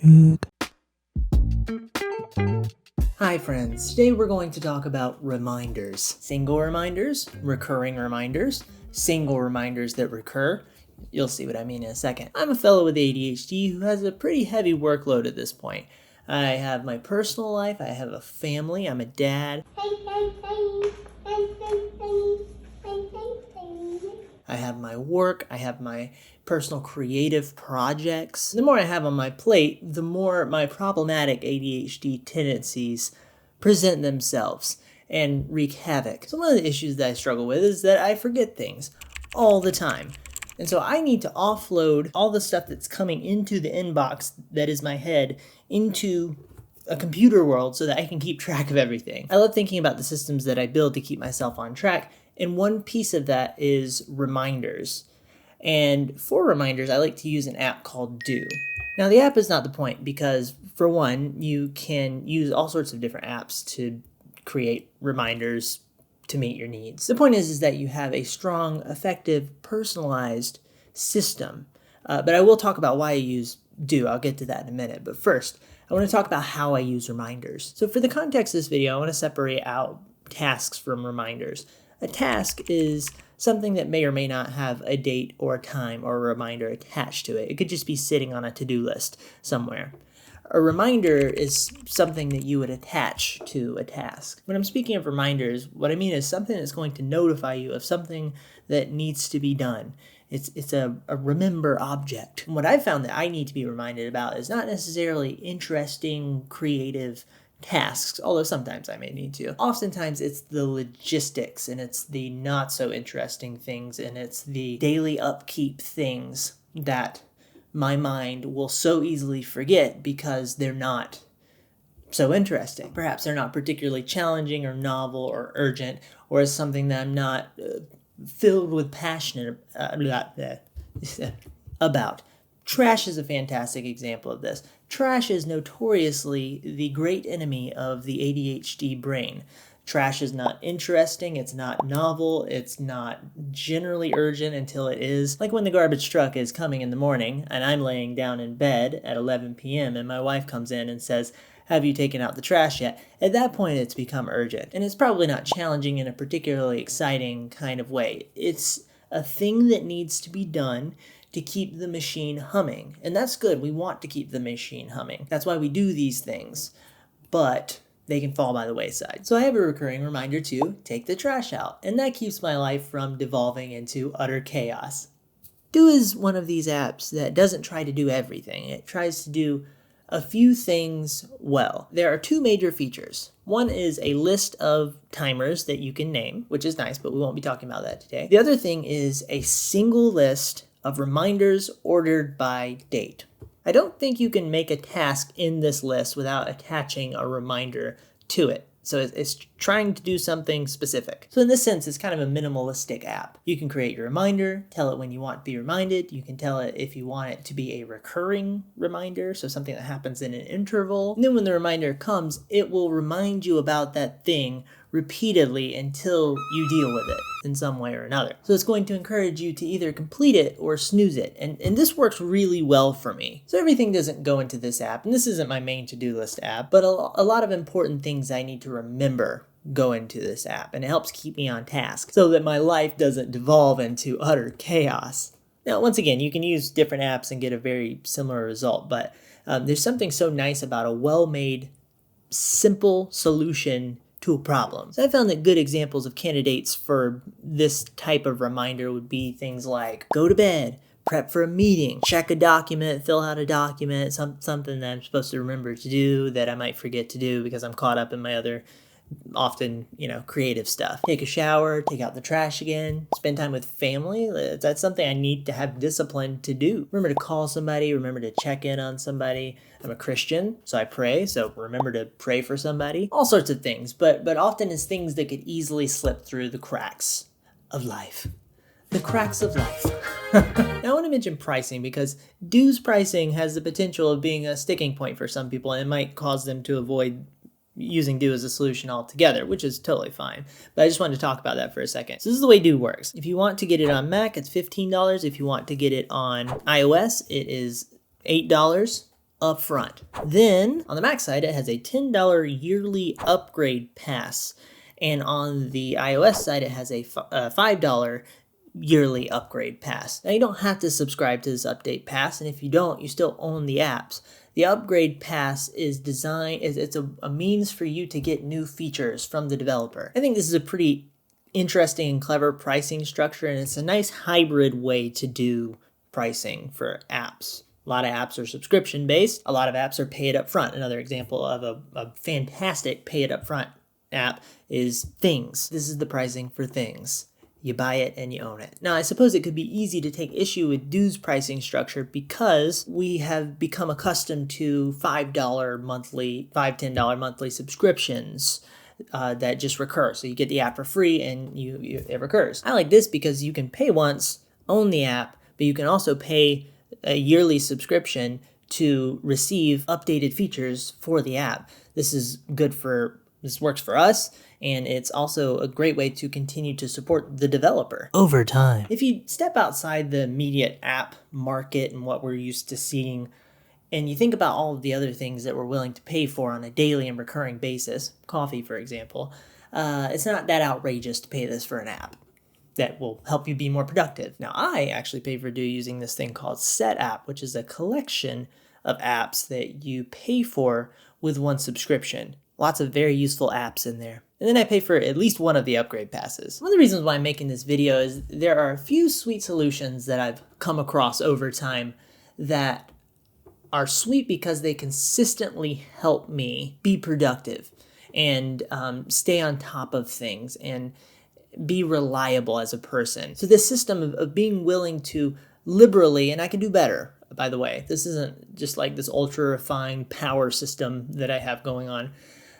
Check. Hi friends, today we're going to talk about reminders. Single reminders, recurring reminders, single reminders that recur. You'll see what I mean in a second. I'm a fellow with ADHD who has a pretty heavy workload at this point. I have my personal life, I have a family, I'm a dad. I have my work, I have my personal creative projects. The more I have on my plate, the more my problematic ADHD tendencies present themselves and wreak havoc. So one of the issues that I struggle with is that I forget things all the time. And so I need to offload all the stuff that's coming into the inbox that is my head into a computer world so that I can keep track of everything. I love thinking about the systems that I build to keep myself on track, and one piece of that is reminders. And for reminders, I like to use an app called Do. Now the app is not the point because, for one, you can use all sorts of different apps to create reminders to meet your needs. The point is that you have a strong, effective, personalized system. But I will talk about why I use Do. I'll get to that in a minute. But first, I want to talk about how I use reminders. So for the context of this video, I want to separate out tasks from reminders. A task is something that may or may not have a date or a time or a reminder attached to it. It could just be sitting on a to-do list somewhere. A reminder is something that you would attach to a task. When I'm speaking of reminders, what I mean is something that's going to notify you of something that needs to be done. It's a remember object. And what I've found that I need to be reminded about is not necessarily interesting, creative tasks, although sometimes I may need to. Oftentimes it's the logistics and it's the not so interesting things and it's the daily upkeep things that my mind will so easily forget because they're not so interesting. Perhaps they're not particularly challenging or novel or urgent, or it's something that I'm not filled with passion about. Trash is a fantastic example of this. Trash is notoriously the great enemy of the ADHD brain. Trash is not interesting, it's not novel, it's not generally urgent until it is. Like when the garbage truck is coming in the morning and I'm laying down in bed at 11 p.m. and my wife comes in and says, "Have you taken out the trash yet?" At that point, it's become urgent. And it's probably not challenging in a particularly exciting kind of way. It's a thing that needs to be done to keep the machine humming. And that's good. We want to keep the machine humming. That's why we do these things. But they can fall by the wayside. So I have a recurring reminder to take the trash out. And that keeps my life from devolving into utter chaos. Do is one of these apps that doesn't try to do everything. It tries to do a few things well. There are two major features. One is a list of timers that you can name, which is nice, but we won't be talking about that today. The other thing is a single list of reminders ordered by date. I don't think you can make a task in this list without attaching a reminder to it. So it's trying to do something specific. So in this sense, it's kind of a minimalistic app. You can create your reminder, tell it when you want to be reminded. You can tell it if you want it to be a recurring reminder, so something that happens in an interval. And then when the reminder comes, it will remind you about that thing repeatedly until you deal with it in some way or another. So it's going to encourage you to either complete it or snooze it. And this works really well for me. So everything doesn't go into this app, and this isn't my main to-do list app, but a lot of important things I need to remember go into this app, and it helps keep me on task so that my life doesn't devolve into utter chaos. Now, once again, you can use different apps and get a very similar result, but there's something so nice about a well-made, simple solution to a problem. So I found that good examples of candidates for this type of reminder would be things like go to bed, prep for a meeting, check a document, fill out a document, something that I'm supposed to remember to do that I might forget to do because I'm caught up in my other often, creative stuff. Take a shower, take out the trash again, spend time with family. That's something I need to have discipline to do. Remember to call somebody, remember to check in on somebody. I'm a Christian, so I pray, so remember to pray for somebody. All sorts of things, but often it's things that could easily slip through the cracks of life. The cracks of life. Now I want to mention pricing because Do's pricing has the potential of being a sticking point for some people, and it might cause them to avoid using Do as a solution altogether, which is totally fine. But I just wanted to talk about that for a second. So this is the way Do works. If you want to get it on Mac, it's $15. If you want to get it on iOS, it is $8. up front. Then on the Mac side, it has a $10 yearly upgrade pass. And on the iOS side, it has a $5 yearly upgrade pass. Now you don't have to subscribe to this update pass, and if you don't, you still own the apps. The upgrade pass is designed, it's a means for you to get new features from the developer. I think this is a pretty interesting and clever pricing structure, and it's a nice hybrid way to do pricing for apps. A lot of apps are subscription based, a lot of apps are pay it up front. Another example of a fantastic pay it up front app is Things. This is the pricing for Things. You buy it and you own it. Now, I suppose it could be easy to take issue with Do's pricing structure because we have become accustomed to $5 monthly, $10 monthly subscriptions that just recur. So you get the app for free and it recurs. I like this because you can pay once, own the app, but you can also pay a yearly subscription to receive updated features for the app. This works for us, and it's also a great way to continue to support the developer over time. If you step outside the immediate app market and what we're used to seeing, and you think about all of the other things that we're willing to pay for on a daily and recurring basis, coffee, for example, it's not that outrageous to pay this for an app that will help you be more productive. Now, I actually pay for Do using this thing called SetApp, which is a collection of apps that you pay for with one subscription. Lots of very useful apps in there. And then I pay for at least one of the upgrade passes. One of the reasons why I'm making this video is there are a few sweet solutions that I've come across over time that are sweet because they consistently help me be productive and stay on top of things and be reliable as a person. So this system of being willing to liberally, and I can do better, by the way. This isn't just like this ultra refined power system that I have going on.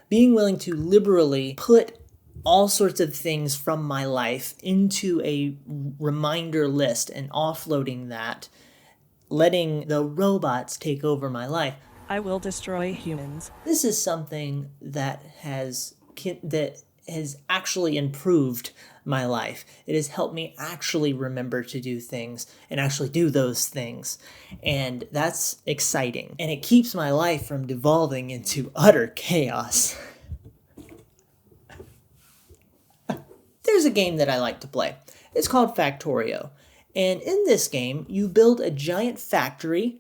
Being willing to liberally put all sorts of things from my life into a reminder list and offloading that, letting the robots take over my life. I will destroy humans. This is something that has actually improved my life. It has helped me actually remember to do things and actually do those things. And that's exciting. And it keeps my life from devolving into utter chaos. There's a game that I like to play. It's called Factorio. And in this game, you build a giant factory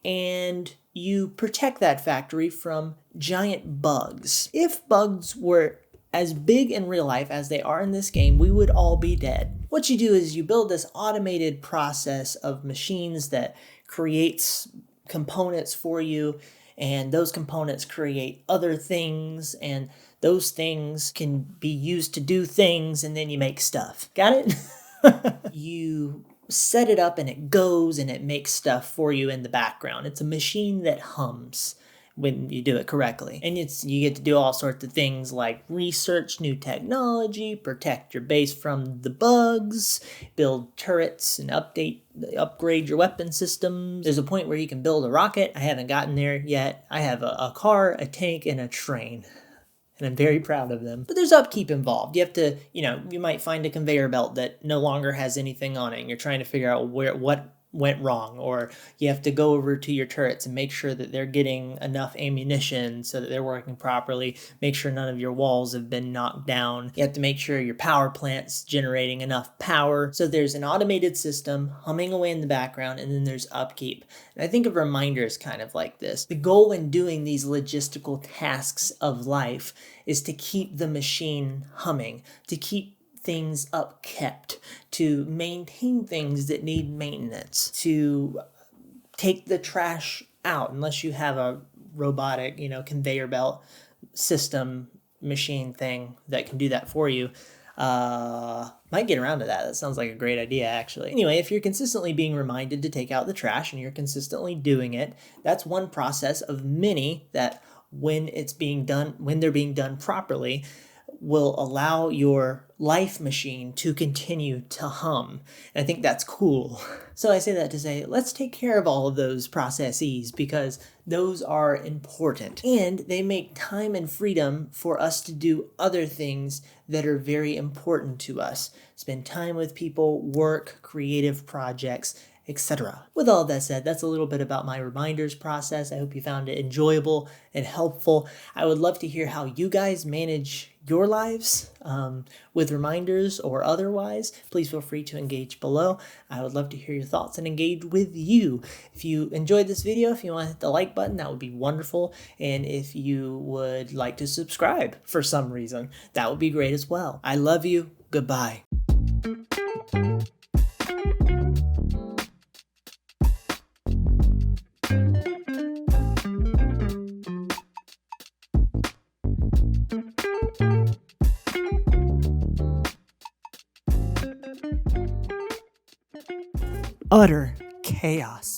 and you protect that factory from giant bugs. If bugs were as big in real life as they are in this game, we would all be dead. What you do is you build this automated process of machines that creates components for you, and those components create other things, and those things can be used to do things, and then you make stuff. Got it? You set it up and it goes and it makes stuff for you in the background. It's a machine that hums when you do it correctly. And you get to do all sorts of things like research new technology, protect your base from the bugs, build turrets and upgrade your weapon systems. There's a point where you can build a rocket. I haven't gotten there yet. I have a car, a tank, and a train. And I'm very proud of them. But there's upkeep involved. You have to, you might find a conveyor belt that no longer has anything on it, and you're trying to figure out what went wrong, or you have to go over to your turrets and make sure that they're getting enough ammunition so that they're working properly, make sure none of your walls have been knocked down. You have to make sure your power plant's generating enough power. So there's an automated system humming away in the background, and then there's upkeep. And I think of reminders kind of like this. The goal when doing these logistical tasks of life is to keep the machine humming, to keep things upkept, to maintain things that need maintenance, to take the trash out, unless you have a robotic, conveyor belt system machine thing that can do that for you. Might get around to that. That sounds like a great idea, actually. Anyway, if you're consistently being reminded to take out the trash and you're consistently doing it, that's one process of many that when they're being done properly, will allow your life machine to continue to hum. And I think that's cool. So I say that to say, let's take care of all of those processes because those are important. And they make time and freedom for us to do other things that are very important to us. Spend time with people, work, creative projects, etc. With all that said, that's a little bit about my reminders process. I hope you found it enjoyable and helpful. I would love to hear how you guys manage your lives with reminders or otherwise. Please feel free to engage below. I would love to hear your thoughts and engage with you. If you enjoyed this video, if you want to hit the like button, that would be wonderful. And if you would like to subscribe for some reason, that would be great as well. I love you. Goodbye. Utter chaos.